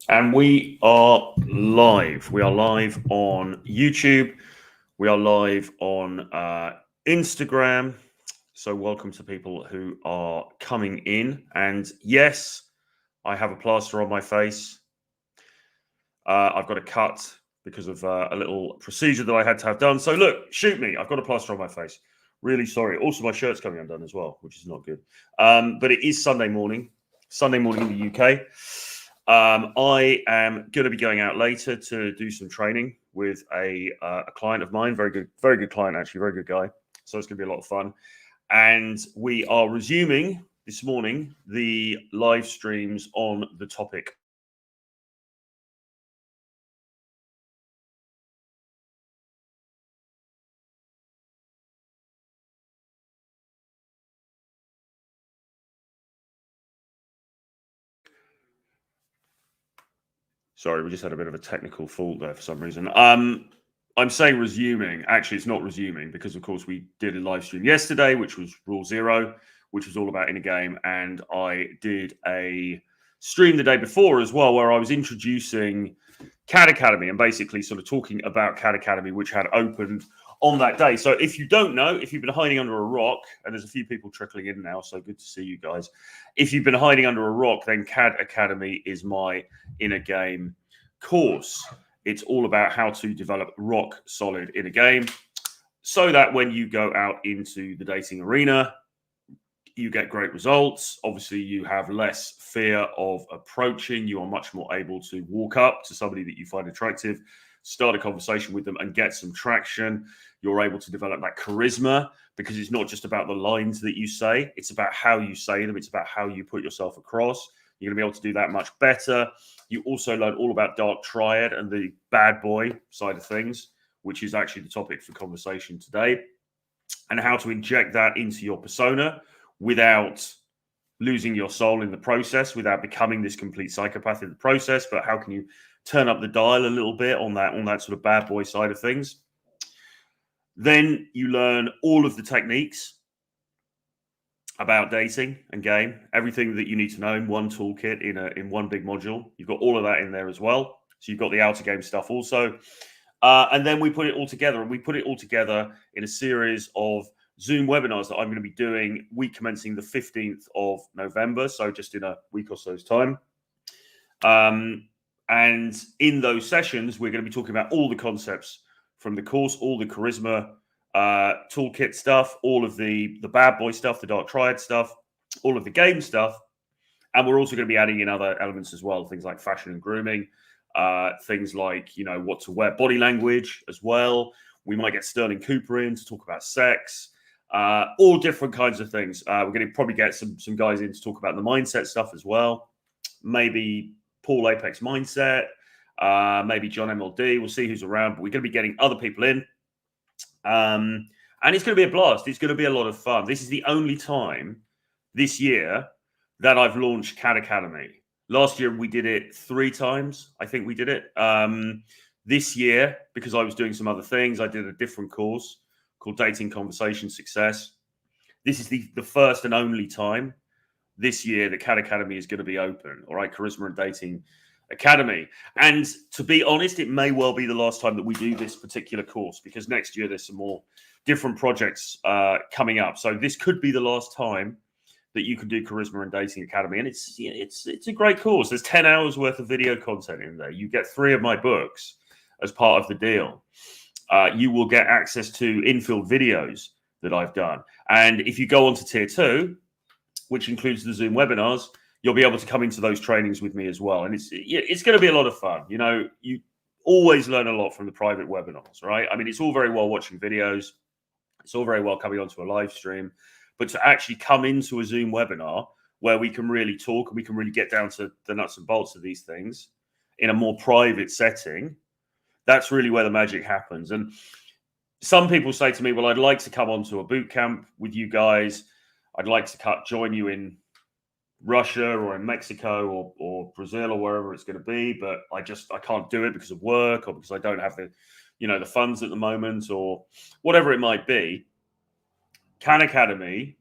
And we are live. We are live on YouTube. We are live on Instagram. So, welcome to people who are coming in. And yes, I have a plaster on my face. I've got a cut because of a little procedure that I had to have done. So, look, shoot me. I've got a plaster on my face. Really sorry. Also, my shirt's coming undone as well, which is not good. But it is Sunday morning in the UK. I am going to be going out later to do some training with a client of mine. Very good client, actually, very good guy. So it's going to be a lot of fun. And we are resuming this morning the live streams on the topic. Sorry, we just had a bit of a technical fault there for some reason. I'm saying resuming. Actually, it's not resuming because, of course, we did a live stream yesterday, which was Rule Zero, which was all about in a game. And I did a stream the day before as well, where I was introducing CAD Academy and basically sort of talking about CAD Academy, which had opened on that day. So if you don't know, if you've been hiding under a rock, and there's a few people trickling in now, so good to see you guys. If you've been hiding under a rock, then CAD Academy is my inner game course. It's all about how to develop rock solid in a game so that when you go out into the dating arena, you get great results. Obviously, you have less fear of approaching. You are much more able to walk up to somebody that you find attractive, start a conversation with them and get some traction. You're able to develop that charisma because it's not just about the lines that you say. It's about how you say them. It's about how you put yourself across. You're going to be able to do that much better. You also learn all about dark triad and the bad boy side of things, which is actually the topic for conversation today, and how to inject that into your persona without losing your soul in the process, without becoming this complete psychopath in the process. But how can you turn up the dial a little bit on that sort of bad boy side of things? Then you learn all of the techniques about dating and game, everything that you need to know in one toolkit in one big module. You've got all of that in there as well. So you've got the outer game stuff also. And then we put it all together, and we put it all together in a series of Zoom webinars that I'm going to be doing week commencing the 15th of November. So just in a week or so's time. And in those sessions, we're going to be talking about all the concepts from the course, all the charisma toolkit stuff, all of the bad boy stuff, the dark triad stuff, all of the game stuff. And we're also going to be adding in other elements as well, things like fashion and grooming, things like, what to wear, body language as well. We might get Sterling Cooper in to talk about sex, all different kinds of things. We're going to probably get some guys in to talk about the mindset stuff as well. Maybe Paul Apex Mindset, maybe John MLD. We'll see who's around, but we're going to be getting other people in. And it's going to be a blast. It's going to be a lot of fun. This is the only time this year that I've launched CAD Academy. Last year, we did it 3 times. I think we did it. This year, because I was doing some other things, I did a different course called Dating Conversation Success. This is the first and only time this year that CAD Academy is going to be open. All right, Charisma and Dating Academy. And to be honest, it may well be the last time that we do this particular course, because next year there's some more different projects coming up. So this could be the last time that you can do Charisma and Dating Academy. And it's a great course. There's 10 hours worth of video content in there. You get 3 of my books as part of the deal. You will get access to infill videos that I've done. And if you go on to tier 2, which includes the Zoom webinars, you'll be able to come into those trainings with me as well. And it's going to be a lot of fun. You always learn a lot from the private webinars, right? I mean, it's all very well watching videos. It's all very well coming onto a live stream, but to actually come into a Zoom webinar where we can really talk and we can really get down to the nuts and bolts of these things in a more private setting, that's really where the magic happens. And some people say to me, well, I'd like to come onto a boot camp with you guys. I'd like to join you in Russia or in Mexico or Brazil or wherever it's going to be, but I can't do it because of work or because I don't have the funds at the moment or whatever it might be. CAD Academy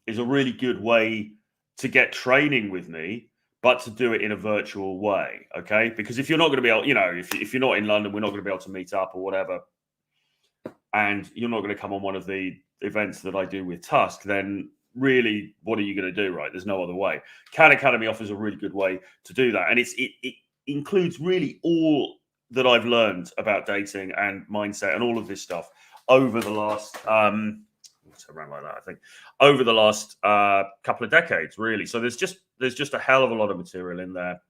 is a really good way to get training with me, but to do it in a virtual way, okay? Because if you're not going to be able, if you're not in London, we're not going to be able to meet up or whatever, and you're not going to come on one of the events that I do with Tusk, then really, what are you going to do, right? There's no other way. CAD Academy offers a really good way to do that, and it includes really all that I've learned about dating and mindset and all of this stuff over the last around like that, I think, over the last couple of decades, really. So there's just a hell of a lot of material in there.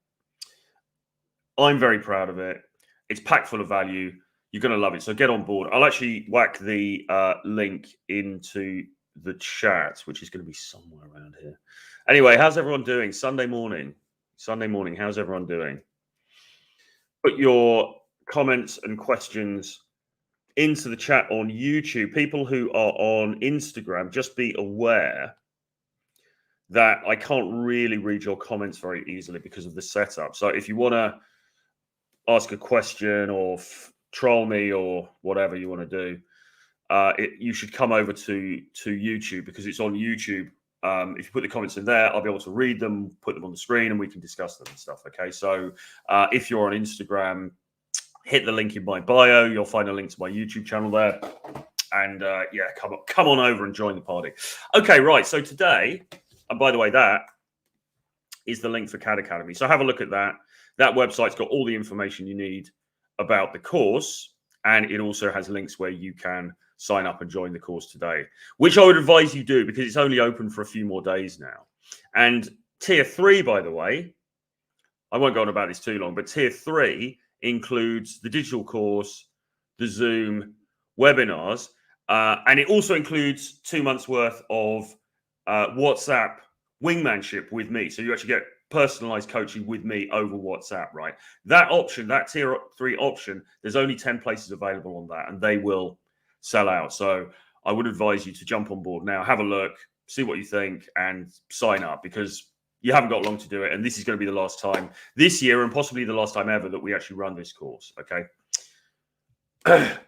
I'm very proud of it. It's packed full of value. You're going to love it. So get on board. I'll actually whack the link into the chat, which is going to be somewhere around here. Anyway, how's everyone doing? Sunday morning, how's everyone doing? Put your comments and questions into the chat on YouTube. People who are on Instagram, just be aware that I can't really read your comments very easily because of the setup. So if you want to ask a question or troll me or whatever you want to do, you should come over to YouTube, because it's on YouTube. If you put the comments in there, I'll be able to read them, put them on the screen, and we can discuss them and stuff. Okay, so if you're on Instagram, hit the link in my bio. You'll find a link to my YouTube channel there. And yeah, come on over and join the party. Okay, right. So today, and by the way, that is the link for CAD Academy. So have a look at that. That website's got all the information you need about the course, and it also has links where you can sign up and join the course today, which I would advise you do, because it's only open for a few more days now. And tier 3, by the way, I won't go on about this too long, but tier 3 includes the digital course, the Zoom webinars, and it also includes 2 months worth of WhatsApp wingmanship with me. So you actually get personalized coaching with me over WhatsApp, right? That option, that tier 3 option, there's only 10 places available on that, and they will sell out. So I would advise you to jump on board now, have a look, see what you think, and sign up, because you haven't got long to do it. And this is going to be the last time this year, and possibly the last time ever, that we actually run this course. Okay.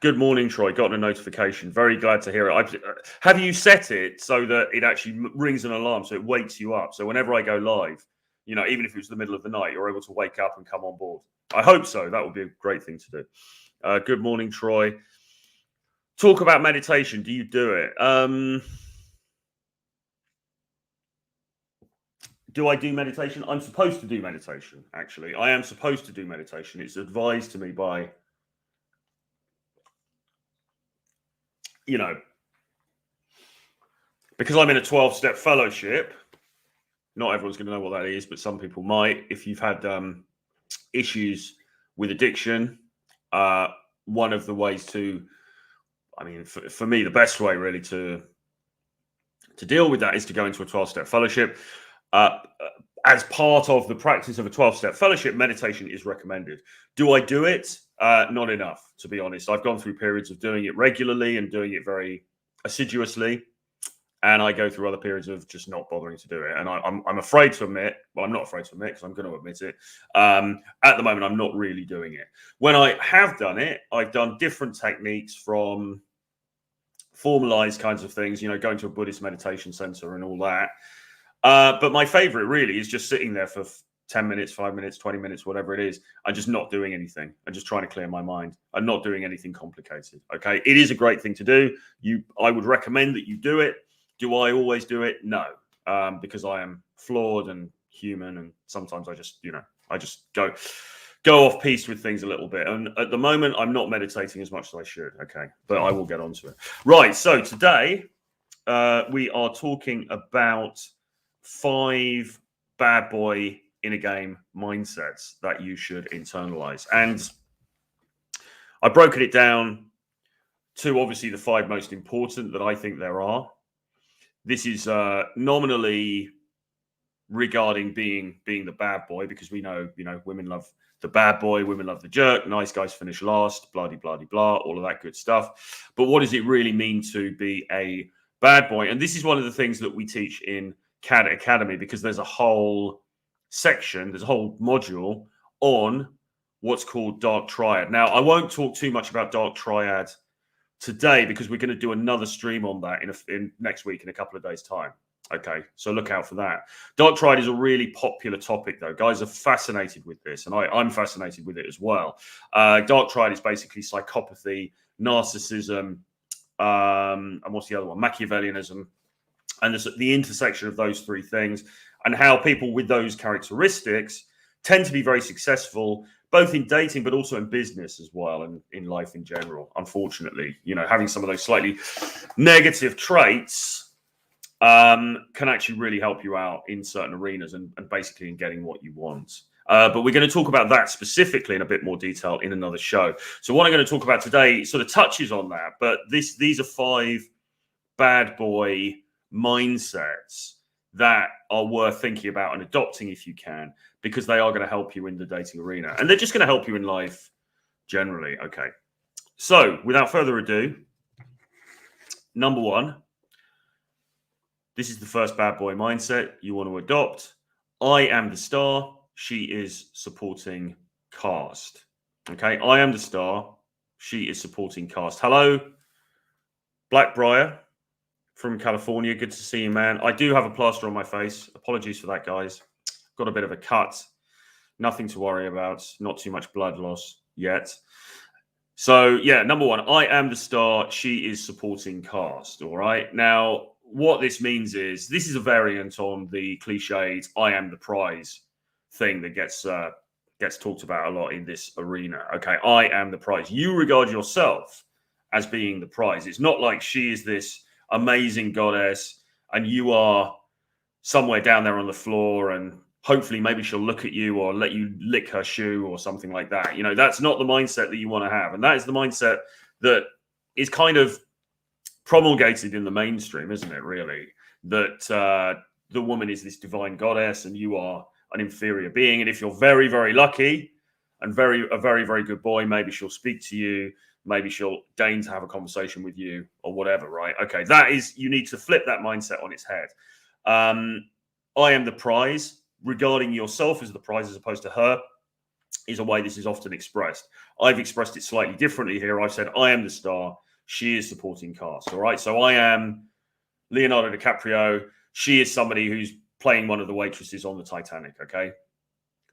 Good morning, Troy. Got a notification. Very glad to hear it. Have you set it so that it actually rings an alarm, so it wakes you up? So whenever I go live, even if it was the middle of the night, you're able to wake up and come on board. I hope so. That would be a great thing to do. Good morning, Troy. Talk about meditation. Do you do it? Do I do meditation? I'm supposed to do meditation, actually. I am supposed to do meditation. It's advised to me by, because I'm in a 12-step fellowship. Not everyone's going to know what that is, but some people might. If you've had issues with addiction, one of the ways to, for me, the best way really to deal with that is to go into a 12-step fellowship. As part of the practice of a 12-step fellowship, meditation is recommended. Do I do it? Not enough, to be honest. I've gone through periods of doing it regularly and doing it very assiduously, and I go through other periods of just not bothering to do it. And I'm afraid to admit, well, I'm not afraid to admit, because I'm going to admit it. At the moment, I'm not really doing it. When I have done it, I've done different techniques, from formalized kinds of things, going to a Buddhist meditation center and all that. But my favorite really is just sitting there for 10 minutes, 5 minutes, 20 minutes, whatever it is. I'm just not doing anything. I'm just trying to clear my mind. I'm not doing anything complicated. Okay. It is a great thing to do. I would recommend that you do it. Do I always do it? No. Because I am flawed and human. And sometimes I just go off piste with things a little bit. And at the moment, I'm not meditating as much as I should. Okay. But I will get onto it. Right. So today we are talking about 5 bad boy in a game mindsets that you should internalize. And I've broken it down to obviously the 5 most important that I think there are. This is nominally regarding being the bad boy, because we know, women love the bad boy, women love the jerk, nice guys finish last, blah, blah, blah, blah, all of that good stuff. But what does it really mean to be a bad boy? And this is one of the things that we teach in CAD Academy, because there's a whole section, there's a whole module on what's called Dark Triad. Now, I won't talk too much about Dark Triad today, because we're going to do another stream on that in next week, in a couple of days' time. Okay, so look out for that. Dark triad is a really popular topic, though. Guys are fascinated with this, and I'm fascinated with it as well. Dark triad is basically psychopathy, narcissism, and what's the other one? Machiavellianism, and the intersection of those three things, and how people with those characteristics tend to be very successful, both in dating, but also in business as well, and in life in general. Unfortunately, having some of those slightly negative traits can actually really help you out in certain arenas and basically in getting what you want. But we're going to talk about that specifically in a bit more detail in another show. So what I'm going to talk about today sort of touches on that, but these are 5 bad boy mindsets that are worth thinking about and adopting if you can, because they are going to help you in the dating arena, and they're just going to help you in life generally. Okay. So without further ado, number 1, this is the first bad boy mindset you want to adopt. I am the star. She is supporting cast. Okay. I am the star. She is supporting cast. Hello, Blackbriar from California. Good to see you, man. I do have a plaster on my face. Apologies for that, guys. Got a bit of a cut. Nothing to worry about. Not too much blood loss yet. So, yeah, number 1, I am the star. She is supporting cast. All right. Now, what this means is this is a variant on the cliched I am the prize thing that gets talked about a lot in this arena. Okay, I am the prize. You regard yourself as being the prize. It's not like she is this amazing goddess and you are somewhere down there on the floor and hopefully maybe she'll look at you or let you lick her shoe or something like that. That's not the mindset that you want to have. And that is the mindset that is kind of promulgated in the mainstream, isn't it, really? That the woman is this divine goddess and you are an inferior being. And if you're very, very lucky and a very, very good boy, maybe she'll speak to you. Maybe she'll deign to have a conversation with you or whatever, right? Okay, you need to flip that mindset on its head. I am the prize. Regarding yourself as the prize as opposed to her is a way this is often expressed. I've expressed it slightly differently here. I've said, I am the star. She is supporting cast. All right. So I am Leonardo DiCaprio. She is somebody who's playing one of the waitresses on the Titanic. Okay.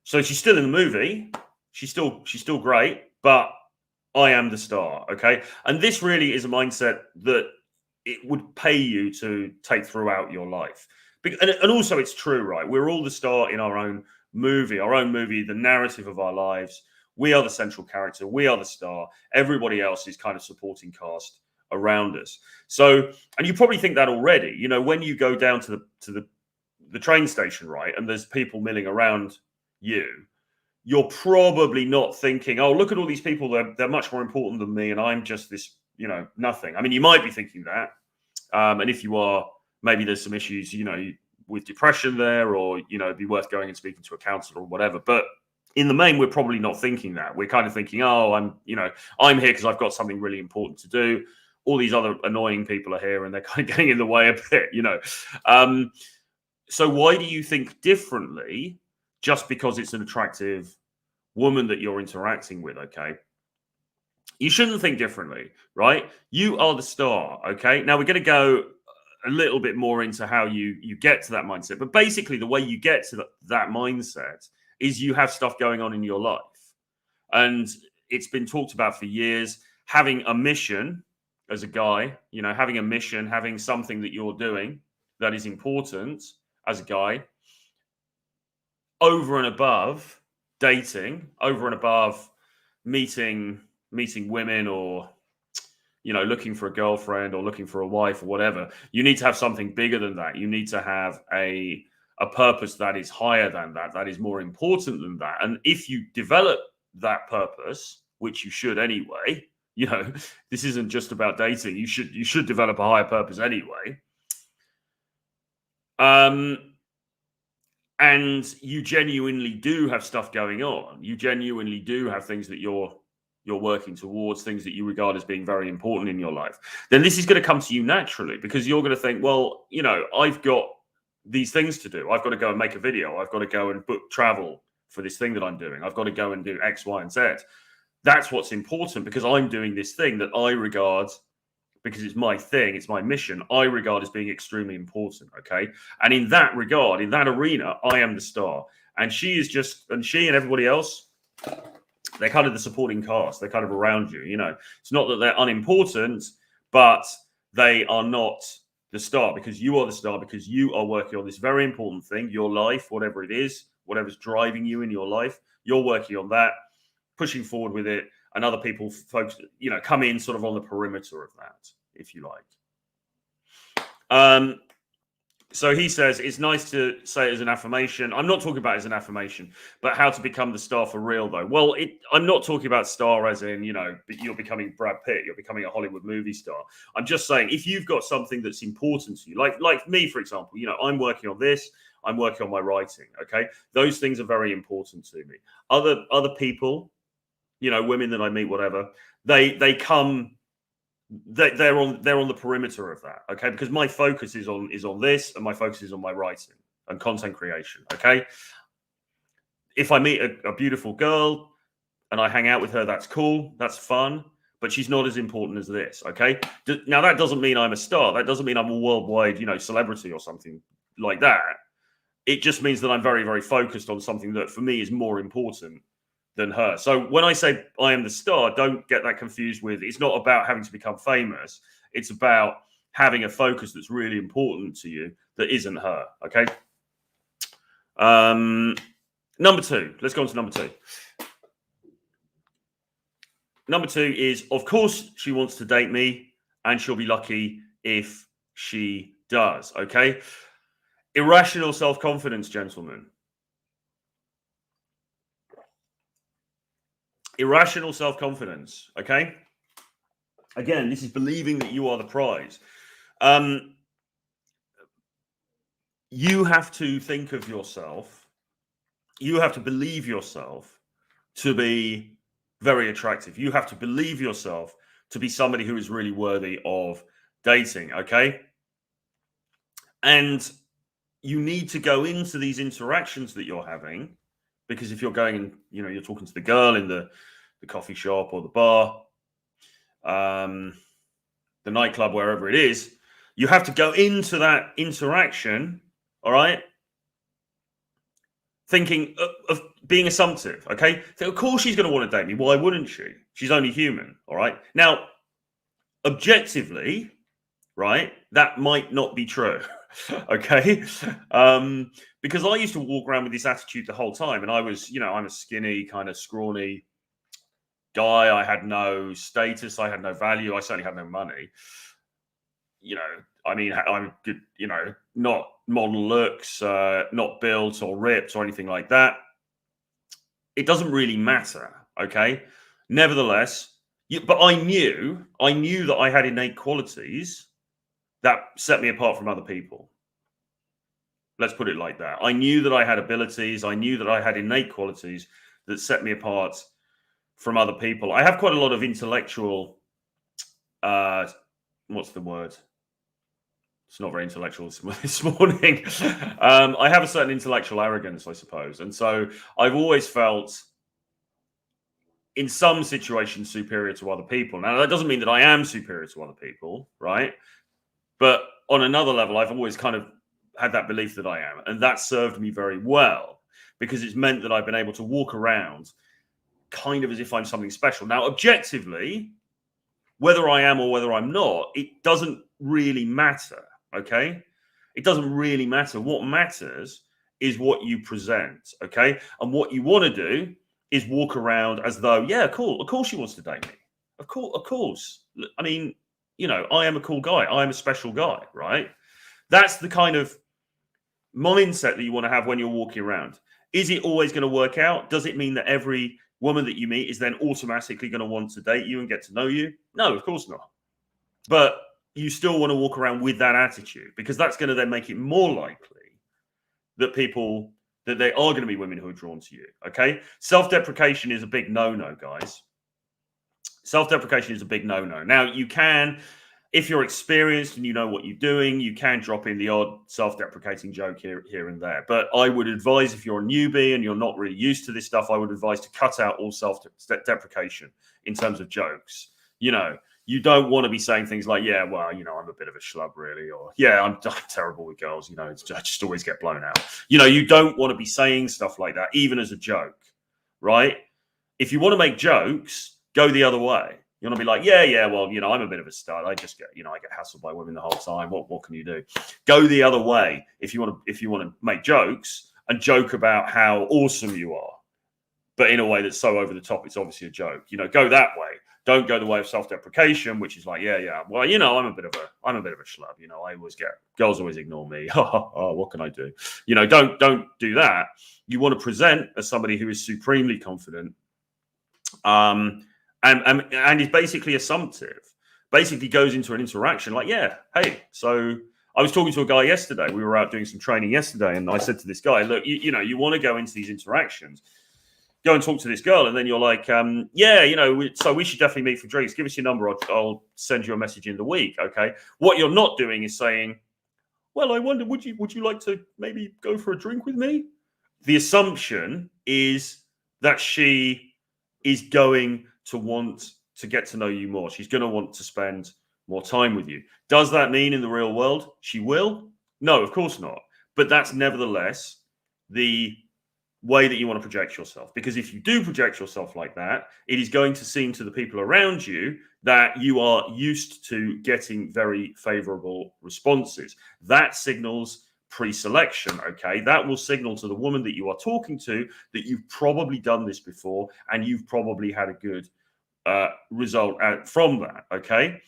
So she's still in the movie. She's still great, but I am the star. Okay. And this really is a mindset that it would pay you to take throughout your life. And also it's true, right? We're all the star in our own movie, the narrative of our lives. We are the central character. We are the star. Everybody else is kind of supporting cast around us. So, and you probably think that already, when you go down to the train station, right? And there's people milling around you, you're probably not thinking, oh, look at all these people. They're much more important than me. And I'm just this, nothing. I mean, you might be thinking that. And if you are, maybe there's some issues, with depression there, or, it'd be worth going and speaking to a counselor or whatever. But in the main, we're probably not thinking that. We're kind of thinking, oh, I'm here because I've got something really important to do. All these other annoying people are here and they're kind of getting in the way a bit, So why do you think differently just because it's an attractive woman that you're interacting with? Okay. You shouldn't think differently, right? You are the star. Okay. Now we're going to go a little bit more into how you get to that mindset. But basically, the way you get to that mindset is you have stuff going on in your life. And it's been talked about for years. Having a mission as a guy, having a mission, having something that you're doing that is important as a guy, over and above dating, over and above meeting women or looking for a girlfriend or looking for a wife or whatever. You need to have something bigger than that. You need to have a purpose that is higher than that is more important than that. And if you develop that purpose, which you should anyway, this isn't just about dating. You should develop a higher purpose anyway. And you genuinely do have stuff going on. You genuinely do have things that you're working towards, things that you regard as being very important in your life, then this is going to come to you naturally, because you're going to think, well, I've got these things to do. I've got to go and make a video. I've got to go and book travel for this thing that I'm doing. I've got to go and do X, Y, and Z. That's what's important, because I'm doing this thing that I regard because it's my thing, it's my mission, I regard as being extremely important. Okay. And in that regard, in that arena, I am the star. And she is just, and she and everybody else, they're kind of the supporting cast. They're kind of around you. You know, it's not that they're unimportant, but they are not the star, because you are the star, because you are working on this very important thing, your life, whatever it is, whatever's driving you in your life, you're working on that, pushing forward with it, and other people, folks, you know, come in sort of on the perimeter of that, if you like. So he says it's nice to say it as an affirmation. I'm not talking about it as an affirmation, but how to become the star for real, though. Well, I'm not talking about star as in, you know, you're becoming Brad Pitt, you're becoming a Hollywood movie star. I'm just saying, if you've got something that's important to you, like me, for example, you know, I'm working on this, I'm working on my writing. Okay, those things are very important to me. Other people, you know, women that I meet, whatever, they come. They're on the perimeter of that, okay? Because my focus is on this, and my focus is on my writing and content creation, okay? If I meet a beautiful girl and I hang out with her, that's cool, that's fun, but she's not as important as this, okay? Now that doesn't mean I'm a star. That doesn't mean I'm a worldwide, you know, celebrity or something like that. It just means that I'm very, very focused on something that for me is more important than her. So when I say I am the star, don't get that confused with, it's not about having to become famous. It's about having a focus that's really important to you that isn't her. Okay. Number two. Let's go on to number two. Number two is, of course, she wants to date me, and she'll be lucky if she does. Okay. Irrational self-confidence, gentlemen. Irrational self-confidence, okay? Again, this is believing that you are the prize. You have to think of yourself, you have to believe yourself to be very attractive. You have to believe yourself to be somebody who is really worthy of dating, okay? And you need to go into these interactions that you're having, because if you're going and, you know, you're talking to the girl in the coffee shop or the bar, the nightclub, wherever it is, you have to go into that interaction, all right, thinking of being assumptive, okay? So of course she's going to want to date me. Why wouldn't she? She's only human, all right? Now, objectively, right, that might not be true, okay? Because I used to walk around with this attitude the whole time, and I was, you know, I'm a skinny, kind of scrawny guy. I had no status, I had no value, I certainly had no money. You know, I mean, I'm good, you know, not model looks, not built or ripped or anything like that. It doesn't really matter, okay? Nevertheless, but I knew that I had innate qualities that set me apart from other people. Let's put it like that. I knew that I had abilities. I knew that I had innate qualities that set me apart from other people. I have quite a lot of intellectual, what's the word? It's not very intellectual this morning. I have a certain intellectual arrogance, I suppose. And so I've always felt in some situations superior to other people. Now, that doesn't mean that I am superior to other people, right? But on another level, I've always kind of had that belief that I am. And that served me very well, because it's meant that I've been able to walk around kind of as if I'm something special. Now, objectively, whether I am or whether I'm not, it doesn't really matter, okay? It doesn't really matter. What matters is what you present, okay? And what you want to do is walk around as though, yeah, cool, of course she wants to date me. Of course. I mean, you know, I am a cool guy. I am a special guy, right? That's the kind of mindset that you want to have when you're walking around. Is it always going to work out? Does it mean that every woman that you meet is then automatically going to want to date you and get to know you? No, of course not. But you still want to walk around with that attitude, because that's going to then make it more likely that there are going to be women who are drawn to you. Okay. Self-deprecation is a big no-no, guys. Self-deprecation is a big no-no. Now, you can, if you're experienced and you know what you're doing, you can drop in the odd self-deprecating joke here and there. But I would advise, if you're a newbie and you're not really used to this stuff, I would advise to cut out all self-deprecation in terms of jokes. You know, You don't want to be saying things like, yeah, well, I'm a bit of a schlub, really, or yeah, I'm terrible with girls, I just always get blown out. You don't want to be saying stuff like that, even as a joke, right? If you want to make jokes, go the other way. You want to be like, yeah, well, I'm a bit of a stud. I just get, I get hassled by women the whole time. What can you do? Go the other way if you want to make jokes and joke about how awesome you are, but in a way that's so over the top, it's obviously a joke. Go that way. Don't go the way of self-deprecation, which is like, yeah. Well, I'm a bit of a schlub. I always get girls always ignore me. What can I do? Don't do that. You want to present as somebody who is supremely confident, and is basically assumptive. Basically goes into an interaction like, yeah, hey, so I was talking to a guy yesterday. We were out doing some training yesterday, and I said to this guy, look, you want to go into these interactions. Go and talk to this girl, and then you're like, so we should definitely meet for drinks. Give us your number. I'll send you a message in the week. Okay. What you're not doing is saying, well, I wonder, would you like to maybe go for a drink with me? The assumption is that she is going to want to get to know you more. She's going to want to spend more time with you. Does that mean in the real world she will? No, of course not. But that's nevertheless the way that you want to project yourself, because if you do project yourself like that, it is going to seem to the people around you that you are used to getting very favorable responses. That signals pre-selection. Okay, that will signal to the woman that you are talking to that you've probably done this before and you've probably had a good result from that. Okay,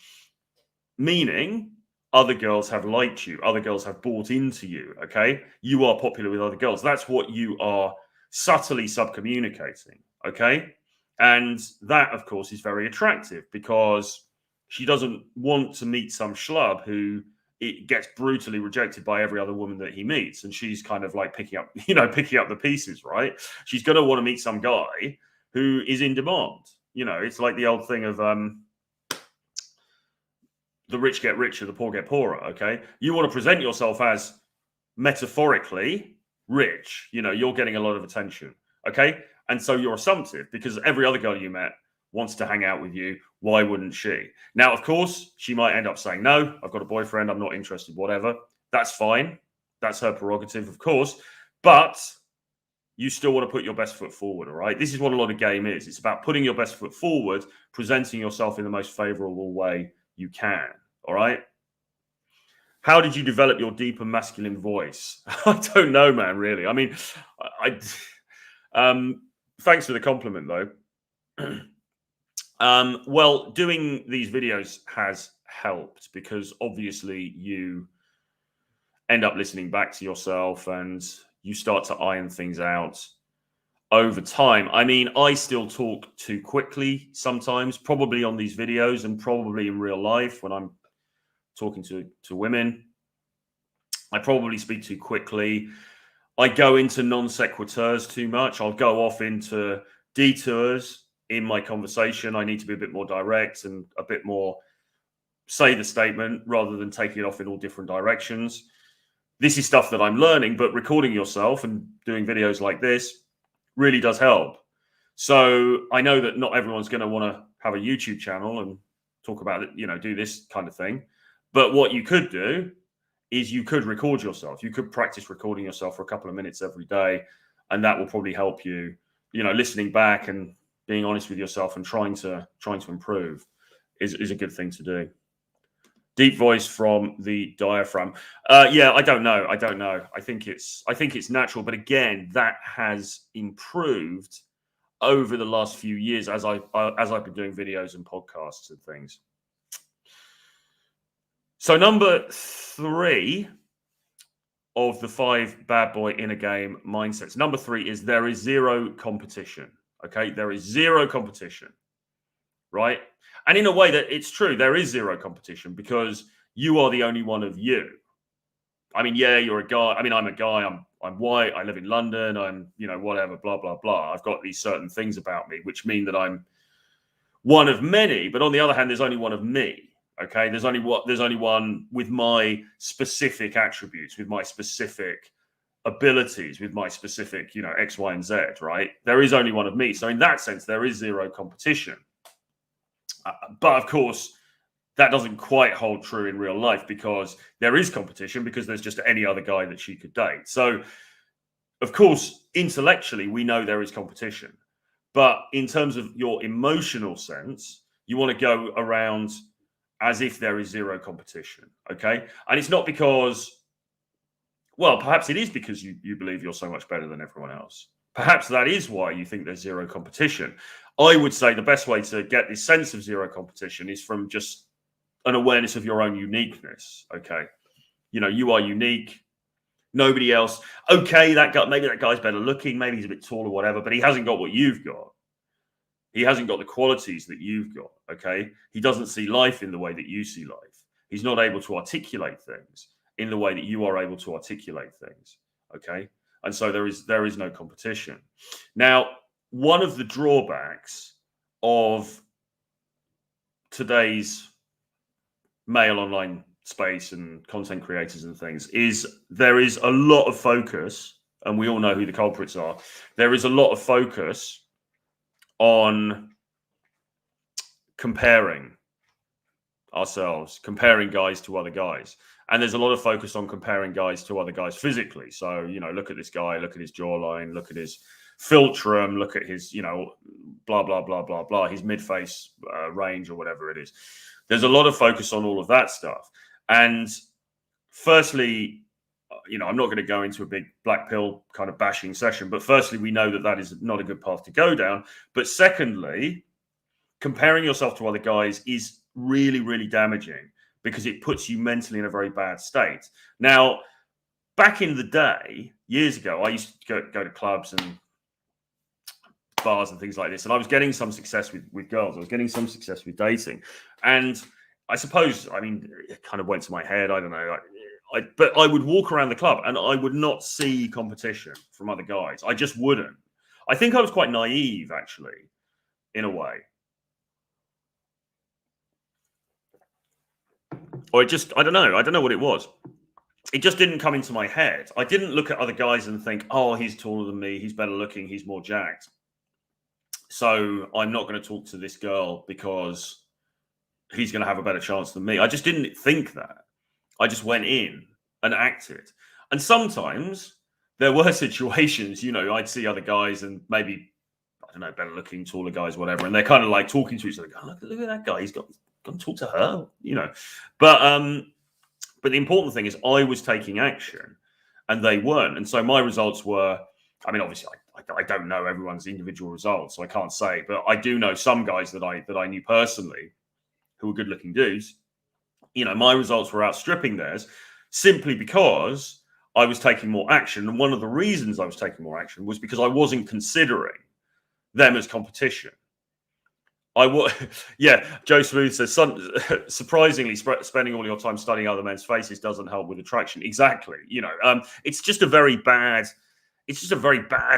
meaning other girls have liked you, other girls have bought into you. Okay, you are popular with other girls. That's what you are subtly subcommunicating. Okay, and that, of course, is very attractive because she doesn't want to meet some schlub who it gets brutally rejected by every other woman that he meets, and she's kind of like picking up the pieces, right? She's going to want to meet some guy who is in demand. It's like the old thing of the rich get richer, the poor get poorer. Okay, you want to present yourself as metaphorically rich. You're getting a lot of attention. Okay, and so you're assumptive because every other girl you met wants to hang out with you. Why wouldn't she? Now, of course, she might end up saying, no, I've got a boyfriend, I'm not interested, whatever. That's fine. That's her prerogative, of course. But you still want to put your best foot forward, all right? This is what a lot of game is. It's about putting your best foot forward, presenting yourself in the most favorable way you can, all right? How did you develop your deep and masculine voice? I don't know, man, really. I mean, thanks for the compliment, though. Well, doing these videos has helped because obviously you end up listening back to yourself and you start to iron things out over time. I mean, I still talk too quickly sometimes, probably on these videos and probably in real life when I'm talking to women. I probably speak too quickly. I go into non sequiturs too much. I'll go off into detours in my conversation. I need to be a bit more direct and a bit more say the statement rather than taking it off in all different directions. This is stuff that I'm learning, but recording yourself and doing videos like this really does help. So I know that not everyone's going to want to have a YouTube channel and talk about it, do this kind of thing. But what you could do is you could record yourself. You could practice recording yourself for a couple of minutes every day. And that will probably help you, listening back and being honest with yourself and trying to improve is a good thing to do. Deep voice from the diaphragm. Yeah, I don't know. I think it's natural, but again, that has improved over the last few years as I've been doing videos and podcasts and things. So number 3 of the 5 bad boy inner game mindsets. Number 3 is there is zero competition. Okay, there is zero competition, right? And in a way that it's true, there is zero competition because you are the only one of you. I mean, yeah, you're a guy. I mean, I'm a guy. I'm white. I live in London. I'm, whatever, blah, blah, blah. I've got these certain things about me, which mean that I'm one of many. But on the other hand, there's only one of me. Okay, there's only one with my specific attributes, with my specific abilities, with my specific, X, Y, and Z, right? There is only one of me. So in that sense, there is zero competition. But of course, that doesn't quite hold true in real life, because there is competition, because there's just any other guy that she could date. So, of course, intellectually, we know there is competition. But in terms of your emotional sense, you want to go around as if there is zero competition. Okay. And it's not because, well, perhaps it is because you believe you're so much better than everyone else. Perhaps that is why you think there's zero competition. I would say the best way to get this sense of zero competition is from just an awareness of your own uniqueness. Okay. You are unique. Nobody else. Okay, maybe that guy's better looking, maybe he's a bit taller, whatever, but he hasn't got what you've got. He hasn't got the qualities that you've got. Okay. He doesn't see life in the way that you see life. He's not able to articulate things in the way that you are able to articulate things. Okay. And so there is no competition. Now, one of the drawbacks of today's male online space and content creators and things is there is a lot of focus, and we all know who the culprits are. There is a lot of focus on comparing ourselves, comparing guys to other guys. And there's a lot of focus on comparing guys to other guys physically. So, look at this guy, look at his jawline, look at his philtrum, look at his, blah, blah, blah, blah, blah, his mid-face range or whatever it is. There's a lot of focus on all of that stuff. And firstly, I'm not going to go into a big black pill kind of bashing session, but firstly, we know that is not a good path to go down. But secondly, comparing yourself to other guys is really, really damaging, because it puts you mentally in a very bad state. Now, back in the day, years ago, I used to go to clubs and bars and things like this, and I was getting some success with girls. I was getting some success with dating. And I suppose, it kind of went to my head. I don't know. But I would walk around the club and I would not see competition from other guys. I just wouldn't. I think I was quite naive, actually, in a way. Or I don't know. I don't know what it was. It just didn't come into my head. I didn't look at other guys and think, oh, he's taller than me, he's better looking, he's more jacked, so I'm not going to talk to this girl because he's going to have a better chance than me. I just didn't think that. I just went in and acted. And sometimes there were situations, I'd see other guys and maybe, I don't know, better looking, taller guys, whatever, and they're kind of like talking to each other. Oh, look at that guy. He's got to talk to her, But the important thing is I was taking action and they weren't. And so my results were, obviously I don't know everyone's individual results, so I can't say, but I do know some guys that I knew personally who were good looking dudes. My results were outstripping theirs simply because I was taking more action. And one of the reasons I was taking more action was because I wasn't considering them as competition. Joe Smooth says, surprisingly, spending all your time studying other men's faces doesn't help with attraction. Exactly. It's just a very bad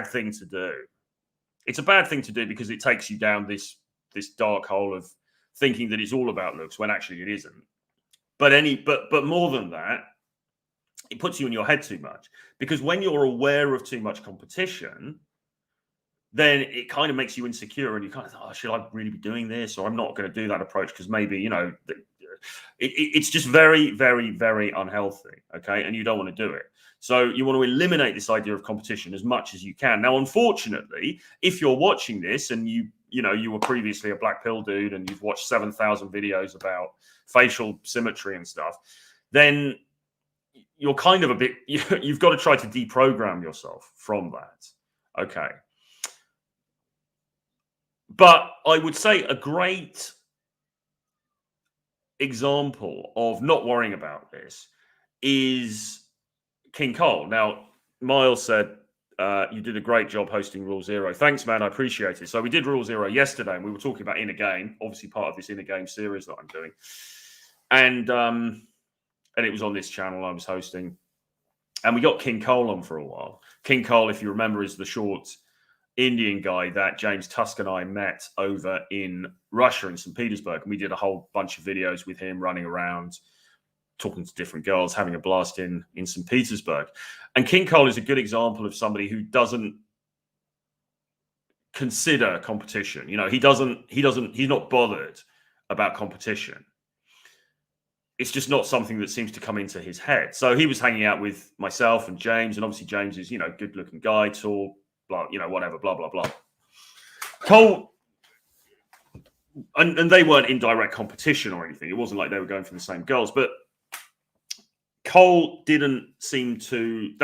thing to do. It's a bad thing to do because it takes you down this dark hole of thinking that it's all about looks when actually it isn't. But more than that, it puts you in your head too much, because when you're aware of too much competition, then it kind of makes you insecure, and you kind of think, oh, should I really be doing this? Or I'm not going to do that approach because maybe, it's just very, very, very unhealthy. Okay. And you don't want to do it. So you want to eliminate this idea of competition as much as you can. Now, unfortunately, if you're watching this and you were previously a black pill dude and you've watched 7,000 videos about facial symmetry and stuff, then you're kind of a bit, you've got to try to deprogram yourself from that. Okay. But I would say a great example of not worrying about this is King Cole. Now, Miles said, you did a great job hosting Rule Zero. Thanks, man. I appreciate it. So we did Rule Zero yesterday, and we were talking about Inner Game, obviously part of this Inner Game series that I'm doing. And it was on this channel I was hosting. And we got King Cole on for a while. King Cole, if you remember, is the short Indian guy that James Tusk and I met over in Russia, in St. Petersburg. And we did a whole bunch of videos with him running around, talking to different girls, having a blast in St. Petersburg. And King Cole is a good example of somebody who doesn't consider competition. He's not bothered about competition. it's just not something that seems to come into his head. So he was hanging out with myself and James, and obviously James is, good looking guy, tall, blah, whatever, blah, blah, blah. Cole, and they weren't in direct competition or anything. It wasn't like they were going for the same girls, but Cole didn't seem to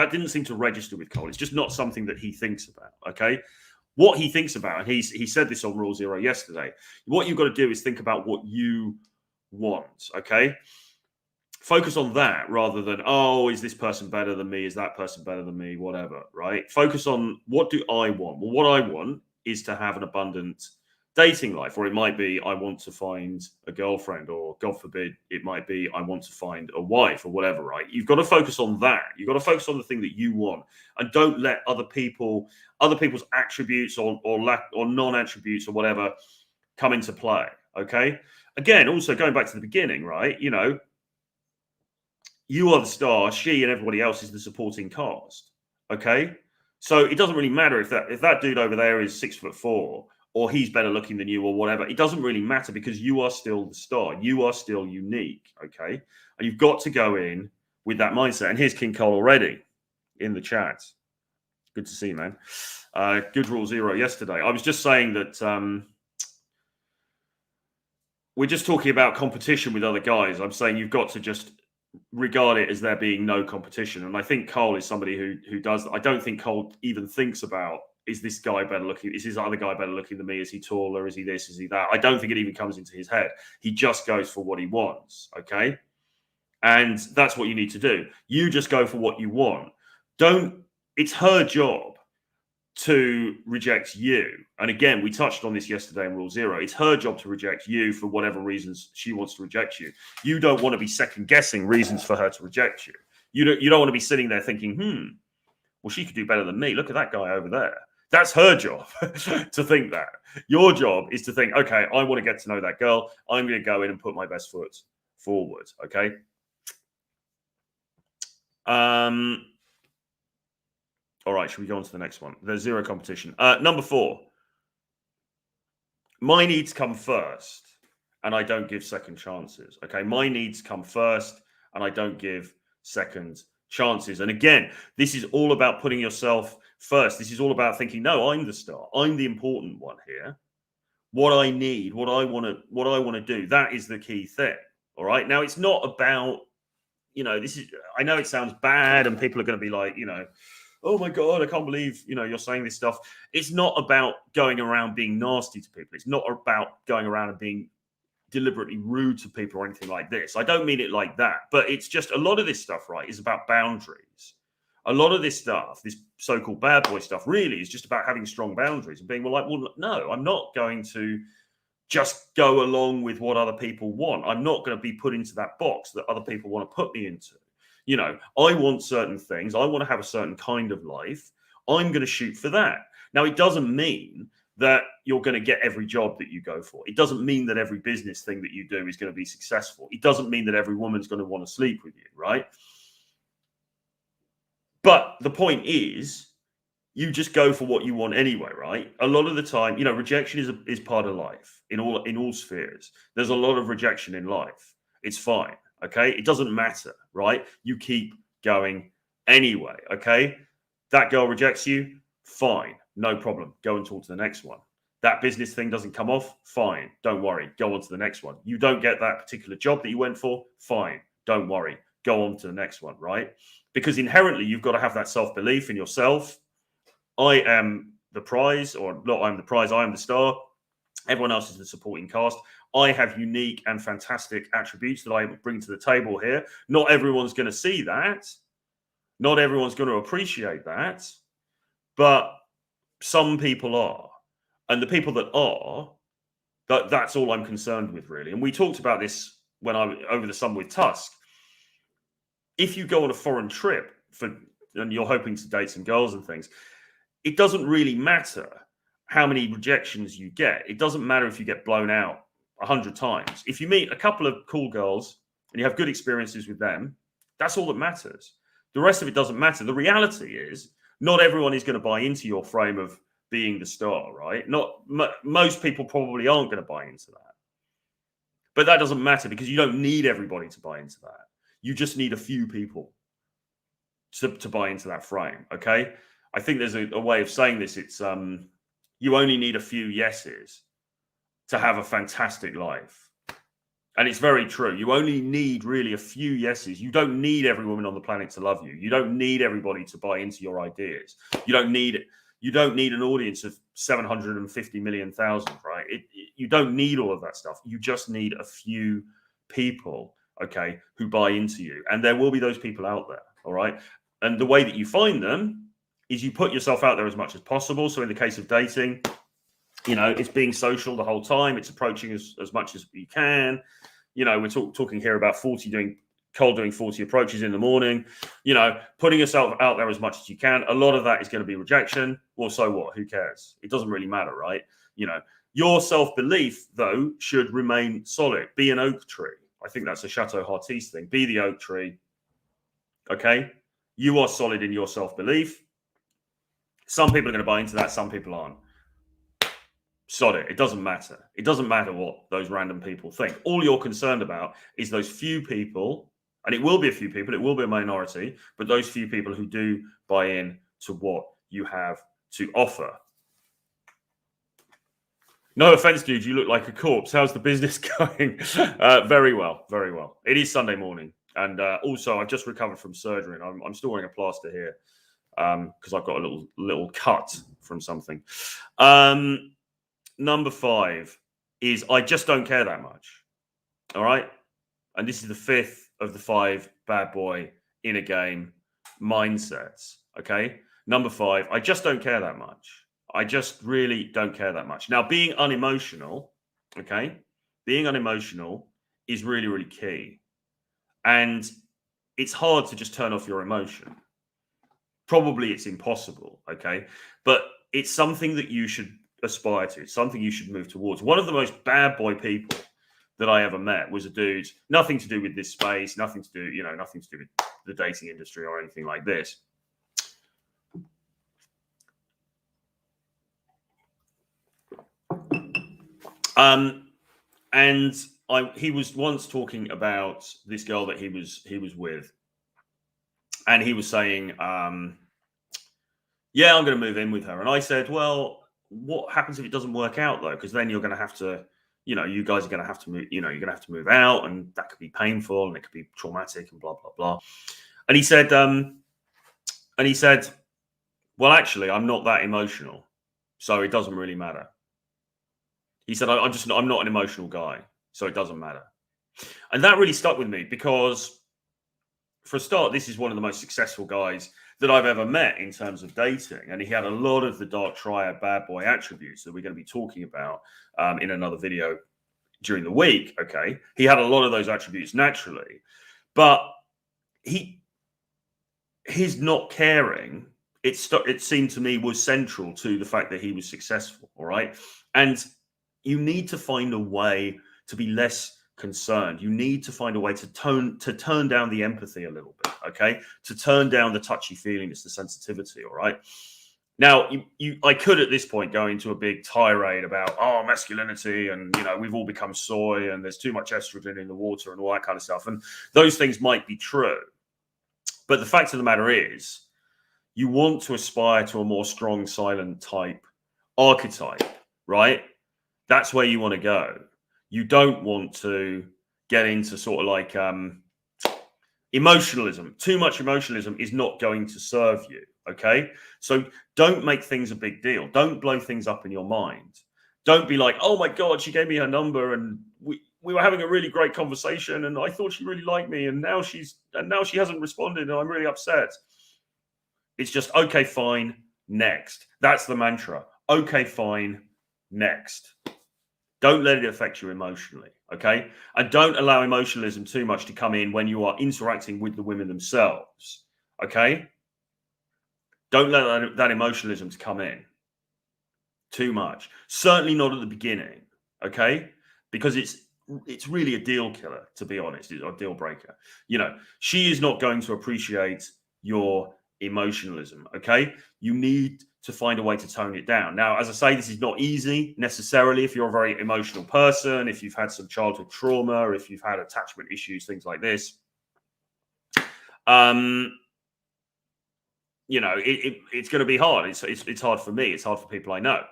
register with Cole. It's just not something that he thinks about. Okay. What he thinks about, and he said this on Rule Zero yesterday, what you've got to do is think about what you want. Okay. Focus on that rather than, oh, is this person better than me? Is that person better than me? Whatever. Right. Focus on, what do I want? Well, what I want is to have an abundant dating life, or it might be I want to find a girlfriend, or God forbid it might be I want to find a wife, or whatever. Right? You've got to focus on that. You've got to focus on the thing that you want, and don't let other people's attributes or lack or non-attributes or whatever come into play. Okay. Again, also going back to the beginning, right? You are the star, she and everybody else is the supporting cast. Okay. So it doesn't really matter if that dude over there is 6'4", or he's better looking than you, or whatever. It doesn't really matter, because you are still the star. You are still unique, okay? And you've got to go in with that mindset. And here's King Cole already in the chat. Good to see you, man. Good Rule Zero yesterday. I was just saying that we're just talking about competition with other guys. I'm saying you've got to just regard it as there being no competition. And I think Cole is somebody who does that. I don't think Cole even thinks about, is this guy better looking? Is this other guy better looking than me? Is he taller? Is he this? Is he that? I don't think it even comes into his head. He just goes for what he wants. Okay. And that's what you need to do. You just go for what you want. It's her job to reject you. And again, we touched on this yesterday in Rule Zero. It's her job to reject you for whatever reasons she wants to reject you. You don't want to be second guessing reasons for her to reject you. You don't want to be sitting there thinking, well, she could do better than me. Look at that guy over there. That's her job to think that. Your job is to think, okay, I want to get to know that girl. I'm going to go in and put my best foot forward. Okay. All right. Should we go on to the next one? There's zero competition. Number 4. My needs come first, and I don't give second chances. Okay. My needs come first, and I don't give second chances. And again, this is all about putting yourself first. This is all about thinking, no, I'm the star. I'm the important one here. What I need, what I want to do, that is the key thing. All right. Now, it's not about, I know it sounds bad, and people are going to be like, oh my God, I can't believe, you're saying this stuff. It's not about going around being nasty to people. It's not about going around and being deliberately rude to people or anything like this. I don't mean it like that, but it's just a lot of this stuff, right, is about boundaries. A lot of this stuff, this so-called bad boy stuff, really is just about having strong boundaries and being well, no, I'm not going to just go along with what other people want. I'm not going to be put into that box that other people want to put me into. I want certain things. I want to have a certain kind of life. I'm going to shoot for that. Now, it doesn't mean that you're going to get every job that you go for. It doesn't mean that every business thing that you do is going to be successful. It doesn't mean that every woman's going to want to sleep with you, right? But the point is, you just go for what you want anyway, right? A lot of the time, rejection is part of life in all spheres. There's a lot of rejection in life. It's fine, okay? It doesn't matter, right? You keep going anyway, okay? That girl rejects you, fine, no problem. Go and talk to the next one. That business thing doesn't come off, fine, don't worry. Go on to the next one. You don't get that particular job that you went for, fine, don't worry. Go on to the next one, right? Because inherently, you've got to have that self-belief in yourself. I am the prize, or not I'm the prize, I am the star. Everyone else is the supporting cast. I have unique and fantastic attributes that I bring to the table here. Not everyone's going to see that. Not everyone's going to appreciate that. But some people are. And the people that are, that's all I'm concerned with, really. And we talked about this when over the summer with Tusk. If you go on a foreign trip and you're hoping to date some girls and things, it doesn't really matter how many rejections you get. It doesn't matter if you get blown out 100 times. If you meet a couple of cool girls and you have good experiences with them, that's all that matters. The rest of it doesn't matter. The reality is, not everyone is going to buy into your frame of being the star, right? Most people probably aren't going to buy into that. But that doesn't matter because you don't need everybody to buy into that. You just need a few people to buy into that frame. Okay. I think there's a way of saying this. It's you only need a few yeses to have a fantastic life. And it's very true. You only need really a few yeses. You don't need every woman on the planet to love you. You don't need everybody to buy into your ideas. You don't need an audience of 750 million thousand, right? You don't need all of that stuff. You just need a few people, okay, who buy into you. And there will be those people out there, all right? And the way that you find them is you put yourself out there as much as possible. So in the case of dating, it's being social the whole time. It's approaching as much as you can. We're talking here about doing 40 approaches in the morning. Putting yourself out there as much as you can. A lot of that is going to be rejection. Well, so what? Who cares? It doesn't really matter, right? Your self-belief, though, should remain solid. Be an oak tree. I think that's a Chateau Hartiste thing. Be the oak tree. Okay? You are solid in your self-belief. Some people are going to buy into that. Some people aren't. Sod it. It doesn't matter. It doesn't matter what those random people think. All you're concerned about is those few people, and it will be a few people, it will be a minority, but those few people who do buy in to what you have to offer. No offense, dude, you look like a corpse. How's the business going? Very well, very well. It is Sunday morning. And also, I've just recovered from surgery, and I'm still wearing a plaster here because I've got a little cut from something. Number 5 is I just don't care that much. All right. And this is the 5th of the 5 bad boy in a game mindsets. Okay. Number 5, I just don't care that much. I just really don't care that much. Now, being unemotional, okay, being unemotional is really, really key. And it's hard to just turn off your emotion. Probably it's impossible. Okay. But it's something that you should aspire to. It's something you should move towards. One of the most bad boy people that I ever met was a dude, nothing to do with this space, nothing to do with the dating industry or anything like this. He was once talking about this girl that he was with, and he was saying, yeah, I'm going to move in with her. And I said, well, what happens if it doesn't work out though? Because then you're going to have to, you guys are going to have to move, you're going to have to move out, and that could be painful and it could be traumatic and blah, blah, blah. And he said, well, actually, I'm not that emotional, so it doesn't really matter. He said, I'm not an emotional guy, so it doesn't matter. And that really stuck with me because, for a start, this is one of the most successful guys that I've ever met in terms of dating. And he had a lot of the dark triad bad boy attributes that we're going to be talking about in another video during the week. Okay. He had a lot of those attributes naturally, but his not caring, it seemed to me, was central to the fact that he was successful. All right. And you need to find a way to be less concerned. You need to find a way to turn down the empathy a little bit, okay? To turn down the touchy-feeliness, the sensitivity, all right? Now, I could at this point go into a big tirade about, masculinity, and, we've all become soy, and there's too much estrogen in the water and all that kind of stuff. And those things might be true. But the fact of the matter is, you want to aspire to a more strong, silent type archetype, right? That's where you want to go. You don't want to get into sort of like emotionalism. Too much emotionalism is not going to serve you, okay? So don't make things a big deal. Don't blow things up in your mind. Don't be like, oh my God, she gave me her number and we were having a really great conversation and I thought she really liked me and now she hasn't responded and I'm really upset. It's just, okay, fine, next. That's the mantra. Okay, fine, next. Don't let it affect you emotionally, okay? And don't allow emotionalism too much to come in when you are interacting with the women themselves, okay? Don't let that emotionalism to come in too much. Certainly not at the beginning, okay? Because it's really a deal killer, to be honest. It's a deal breaker. She is not going to appreciate your emotionalism. Okay, you need to find a way to tone it down. Now, as I say, this is not easy necessarily if you're a very emotional person, if you've had some childhood trauma, if you've had attachment issues, things like this. You know, it's going to be hard. It's hard for me. It's hard for people I know.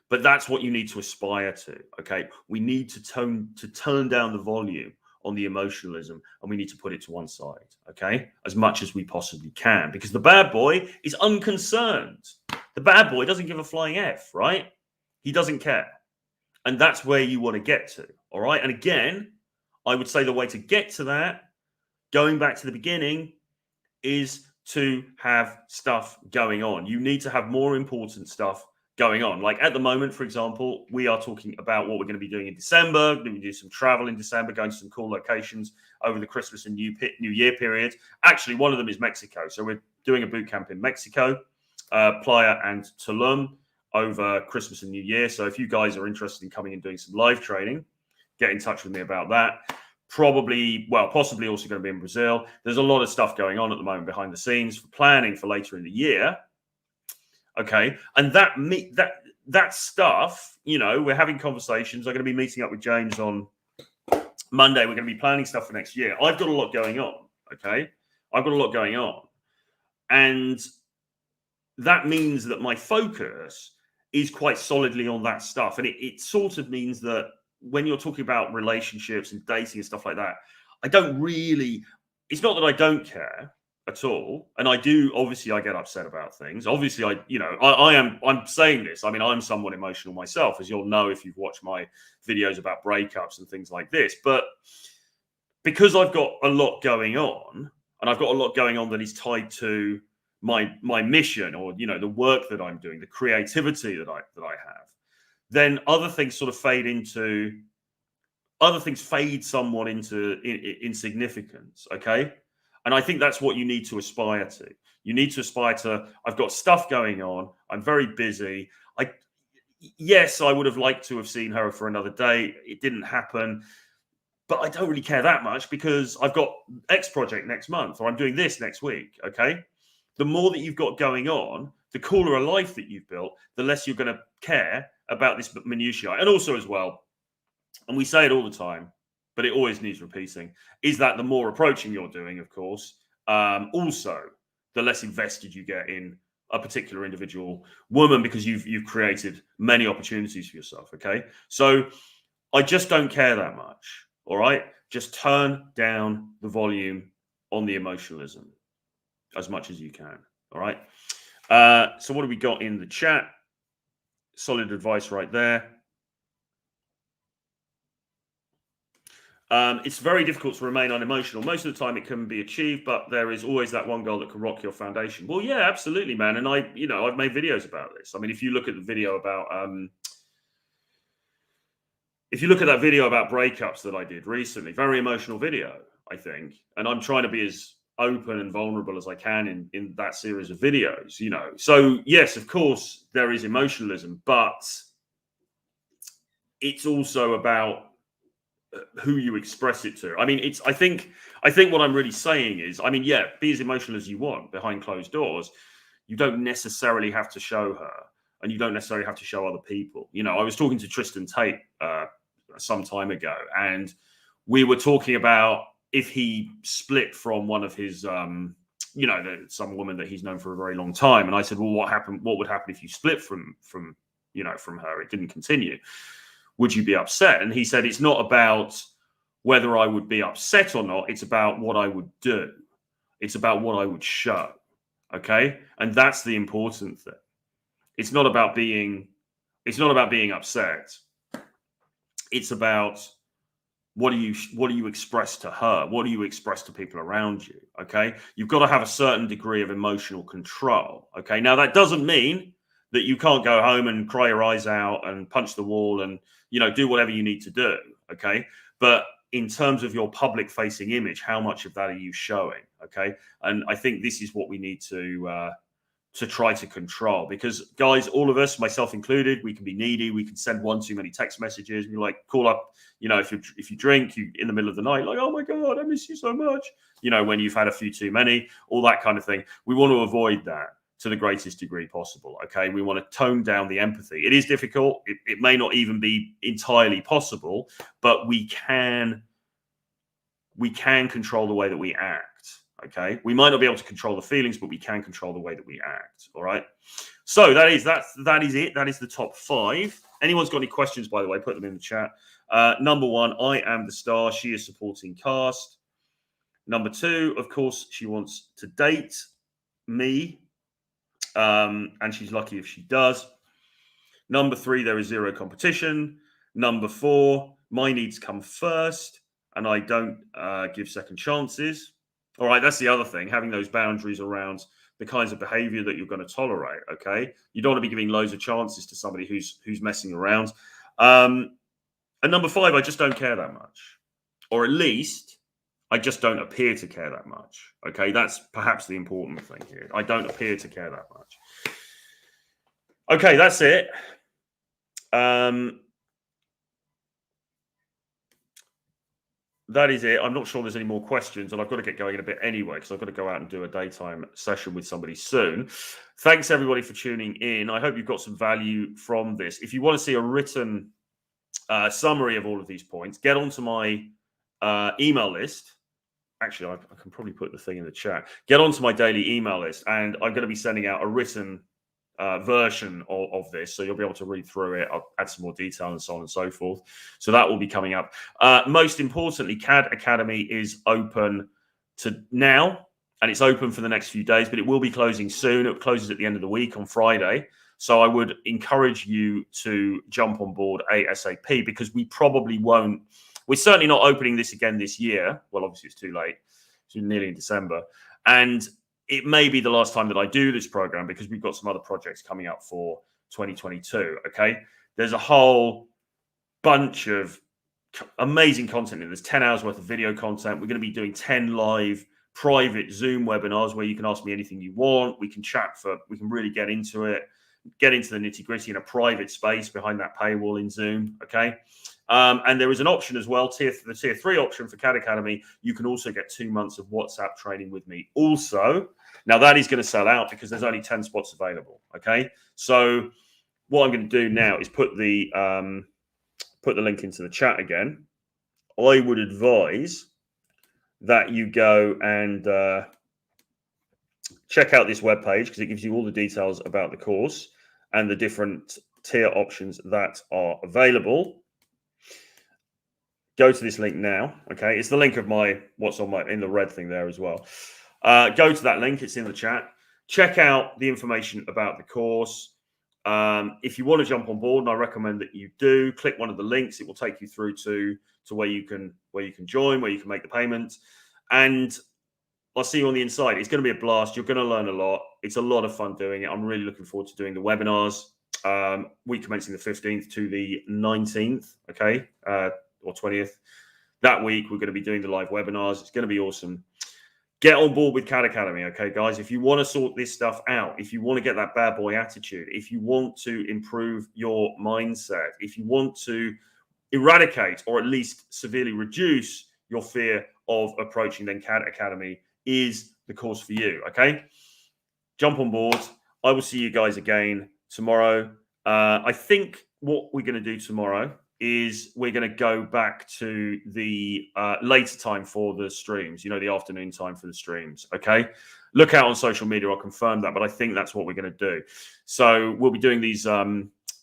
But that's what you need to aspire to. Okay, we need to turn down the volume on the emotionalism, and we need to put it to one side. Okay, as much as we possibly can, because the bad boy is unconcerned. The bad boy doesn't give a flying F, right? He doesn't care, and that's where you want to get to. All right, and again, I would say the way to get to that, going back to the beginning, is to have stuff going on. You need to have more important stuff going on. Like at the moment, for example, we are talking about what we're going to be doing in December. We're going to do some travel in December, going to some cool locations over the Christmas and New Year period. Actually, one of them is Mexico. So we're doing a boot camp in Mexico, Playa and Tulum over Christmas and New Year. So if you guys are interested in coming and doing some live training, get in touch with me about that. Possibly also going to be in Brazil. There's a lot of stuff going on at the moment behind the scenes for planning for later in the year. Okay, and that stuff, you know, we're having conversations. I'm going to be meeting up with James on Monday. We're going to be planning stuff for next year. I've got a lot going on. Okay, I've got a lot going on, and that means that my focus is quite solidly on that stuff, and it sort of means that when you're talking about relationships and dating and stuff like that, it's not that I don't care at all. And I do, obviously I get upset about things. Obviously I'm saying this. I mean, I'm somewhat emotional myself, as you'll know if you've watched my videos about breakups and things like this. But because I've got a lot going on, and I've got a lot going on that is tied to my mission, or, you know, the work that I'm doing, the creativity that I have, then other things sort of fade somewhat into insignificance. Okay. And I think that's what you need to aspire to. You need to aspire to, I've got stuff going on. I'm very busy. Yes, I would have liked to have seen her for another day. It didn't happen, but I don't really care that much because I've got X project next month, or I'm doing this next week. Okay. The more that you've got going on, the cooler a life that you've built, the less you're going to care about this minutiae. And also as well, and we say it all the time, but it always needs repeating, is that the more approaching you're doing, of course, also the less invested you get in a particular individual woman, because you've created many opportunities for yourself. Okay. So I just don't care that much. All right. Just turn down the volume on the emotionalism as much as you can. All right. So what have we got in the chat? Solid advice right there. It's very difficult to remain unemotional. Most of the time it can be achieved, but there is always that one girl that can rock your foundation. Well, yeah, absolutely, man. And I've made videos about this. I mean, if you look at the video about, that video about breakups that I did recently, very emotional video, I think. And I'm trying to be as open and vulnerable as I can in that series of videos, you know. So yes, of course there is emotionalism, but it's also about who you express it to. I mean, I think what I'm really saying is, I mean, yeah, be as emotional as you want behind closed doors. You don't necessarily have to show her, and you don't necessarily have to show other people. You know, I was talking to Tristan Tate some time ago, and we were talking about if he split from one of his, some woman that he's known for a very long time. And I said, well, what would happen if you split from her? It didn't continue. Would you be upset? And he said, it's not about whether I would be upset or not. It's about what I would do. It's about what I would show. Okay. And that's the important thing. It's not about being upset. It's about, what do you express to her? What do you express to people around you? Okay. You've got to have a certain degree of emotional control. Okay. Now that doesn't mean that you can't go home and cry your eyes out and punch the wall and, do whatever you need to do. Okay. But in terms of your public facing image, how much of that are you showing? Okay. And I think this is what we need to to try to control. Because guys, all of us, myself included, we can be needy. We can send one too many text messages. We like call up, if you drink, you in the middle of the night, like, oh my God, I miss you so much. When you've had a few too many, all that kind of thing. We want to avoid that to the greatest degree possible. Okay. We want to tone down the empathy. It is difficult. It may not even be entirely possible, but we can control the way that we act. Okay. We might not be able to control the feelings, but we can control the way that we act. All right. So that is it. That is the top 5. Anyone's got any questions, by the way, put them in the chat. Number 1, I am the star. She is supporting cast. Number 2, of course, she wants to date me. And she's lucky if she does. Number 3, there is zero competition. Number 4, my needs come first, and I don't give second chances. All right, that's the other thing, having those boundaries around the kinds of behavior that you're going to tolerate. Okay, you don't want to be giving loads of chances to somebody who's messing around. And number 5, I just don't care that much, or at least I just don't appear to care that much. Okay, that's perhaps the important thing here. I don't appear to care that much. Okay, that's it. That is it. I'm not sure there's any more questions, and I've got to get going in a bit anyway, because I've got to go out and do a daytime session with somebody soon. Thanks, everybody, for tuning in. I hope you've got some value from this. If you want to see a written summary of all of these points, get onto my email list. Actually, I can probably put the thing in the chat. Get onto my daily email list, and I'm going to be sending out a written version of this, so you'll be able to read through it. I'll add some more detail and so on and so forth. So that will be coming up. Most importantly, CAD Academy is open to now, and it's open for the next few days, but it will be closing soon. It closes at the end of the week on Friday. So I would encourage you to jump on board ASAP, because we probably won't. We're certainly not opening this again this year. Well, obviously it's too late. It's nearly in December. And it may be the last time that I do this program, because we've got some other projects coming up for 2022. Okay. There's a whole bunch of amazing content. There's 10 hours worth of video content. We're going to be doing 10 live private Zoom webinars where you can ask me anything you want. We can we can really get into it, get into the nitty gritty in a private space behind that paywall in Zoom. Okay. And there is an option as well, the tier 3 option for CAD Academy. You can also get 2 months of WhatsApp training with me also. Now that is going to sell out because there's only 10 spots available. Okay. So what I'm going to do now is put the link into the chat again. I would advise that you go and check out this webpage, because it gives you all the details about the course and the different tier options that are available. Go to this link now. Okay, it's the link of what's in the red thing there as well. Go to that link. It's in the chat. Check out the information about the course. If you want to jump on board, and I recommend that you do, click one of the links. It will take you through to where you can join, where you can make the payment, and I'll see you on the inside. It's going to be a blast. You're going to learn a lot. It's a lot of fun doing it. I'm really looking forward to doing the webinars. Week commencing the 15th to the 19th. Okay. Or 20th. That week, we're going to be doing the live webinars. It's going to be awesome. Get on board with CAD Academy, okay, guys? If you want to sort this stuff out, if you want to get that bad boy attitude, if you want to improve your mindset, if you want to eradicate or at least severely reduce your fear of approaching, then CAD Academy is the course for you, okay? Jump on board. I will see you guys again tomorrow. I think what we're going to do tomorrow is we're going to go back to the later time for the streams, the afternoon time for the streams. Okay. Look out on social media. I'll confirm that, but I think that's what we're going to do. So we'll be doing these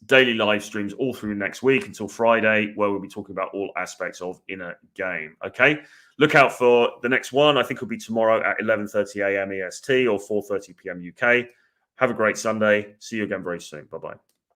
daily live streams all through next week until Friday, where we'll be talking about all aspects of inner game. Okay. Look out for the next one. I think it'll be tomorrow at 11:30 a.m. EST or 4:30 p.m. UK. Have a great Sunday. See you again very soon. Bye-bye.